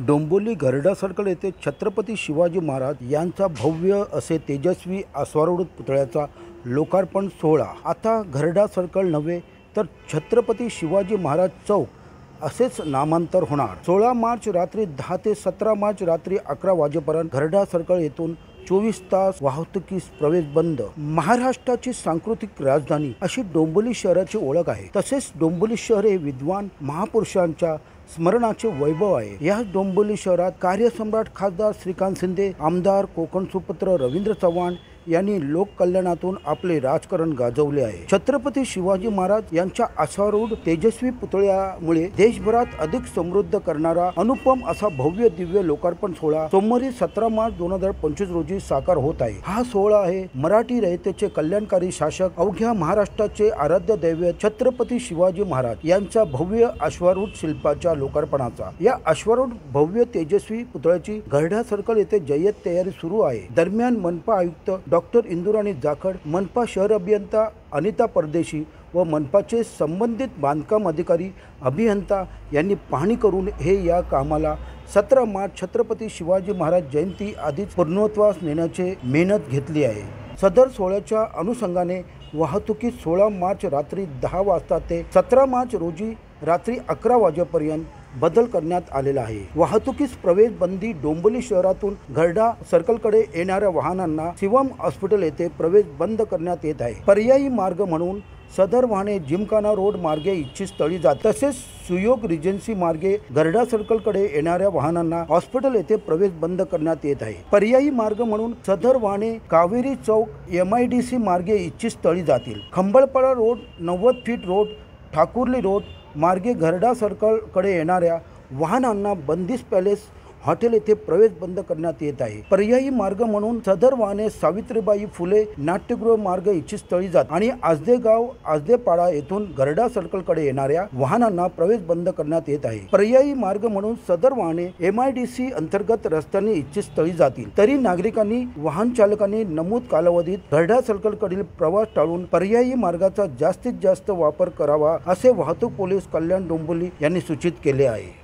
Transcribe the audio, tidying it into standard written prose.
Dombivli Gharda circle येथे छत्रपती शिवाजी महाराज यांचा भव्य असे तेजस्वी अश्वारूढ पुतळ्याचा लोकार्पण सोहळा आता घरडा सर्कल नव्हे तर छत्रपती शिवाजी महाराज चौक असेच नामांतर होणार। 16 मार्च रात्री 10 ते 17 मार्च रात्री 11 वाजेपर्यंत घरडा सर्कल येथून 24 तास वाहतुकीस प्रवेश बंद। महाराष्ट्राची सांस्कृतिक राजधानी अशी डोंबिवली शहराची ओळख आहे। तसेच डोंबिवली शहर हे विद्वान महापुरुषांच्या स्मरणाचे वैभव आहे। या डोंबिवली शहरात कार्यसम्राट खासदार श्रीकांत शिंदे, आमदार कोकण सुपुत्र रवींद्र चव्हाण यांनी लोककल्याणातून आपले राजकारण गाजवले आहे। छत्रपती शिवाजी महाराज यांच्या अश्वारूढ तेजस्वी पुतळ्यामुळे देशभरात अधिक समृद्ध करणारा अनुपम असा भव्य दिव्य लोकार्पण सोहळा सोमवारी 17 मार्च 2025 रोजी साकार होत आहे। हा सोहळा आहे मराठी रयतेचे कल्याणकारी शासक अवघ्या महाराष्ट्राचे आराध्य दैवत छत्रपती शिवाजी महाराज यांच्या भव्य अश्वारूढ शिल्पाच्या लोकार्पणाचा। या अश्वारूढ भव्य तेजस्वी पुतळ्याची घरडा सर्कल येथे जय्यत तयारी सुरू आहे। दरम्यान मनपा आयुक्त डॉक्टर इंदुराणी जाखड, मनपा शहर अभियंता अनिता परदेशी व मनपाचे संबंधित बांधकाम अधिकारी अभियंता यांनी पाहणी करून या कामाला 17 मार्च छत्रपती शिवाजी महाराज जयंती आधीच पूर्णत्वास नेण्याची मेहनत घेतली आहे। सदर सोहळ्याच्या अनुषंगाने वाहतुकीत 16 मार्च रात्री 10 वाजता ते 17 मार्च रोजी रात्री 11 वाजेपर्यंत बदल करण्यात आलेला आहे। वाहतुकीस प्रवेश बंदी। डोंबिवली शहरातून घरडा सर्कलकडे येणाऱ्या वाहनांना शिवम हॉस्पिटल येथे प्रवेश बंद करण्यात येत आहे। पर्यायी मार्ग म्हणून सदर वाहने जिमखाना रोड मार्गे इच्छित स्थळी जातात। तसेच सुयोग रिजन्सी मार्गे घरडा सर्कलकडे येणाऱ्या वाहनांना हॉस्पिटल येथे प्रवेश बंद करण्यात येत आहे। पर्यायी मार्ग म्हणून सदर वाहने कावेरी चौक MIDC मार्गे इच्छित स्थळी जातील। Khambalpada road, 90 feet road, Thakurli road मार्गे घरडा सर्कलकडे येणाऱ्या वाहनांना बंदिस्त पॅलेस हॉटेल येथे प्रवेश बंद करण्यात येत आहे। पर्यायी मार्ग म्हणून सदर वाहने सावित्रीबाई फुले नाट्यगृह मार्ग इच्छित स्थळी जातात आणि आजदेगाव आजदेपाडा येथून घरडा सर्कलकडे येणाऱ्या वाहनांना प्रवेश बंद करण्यात येत आहे। पर्यायी मार्ग म्हणून सदर वाहने MIDC अंतर्गत रस्त्याने इच्छित स्थळी जातील। तरी नागरिकांनी वाहन चालकांनी नमूद कालावधीत घरडा सर्कलकडील प्रवास टाळून पर्यायी मार्गाचा जास्तीत जास्त वापर करावा असे वाहतूक पोलीस कल्याण डोंबिवली यांनी सूचित केले आहे।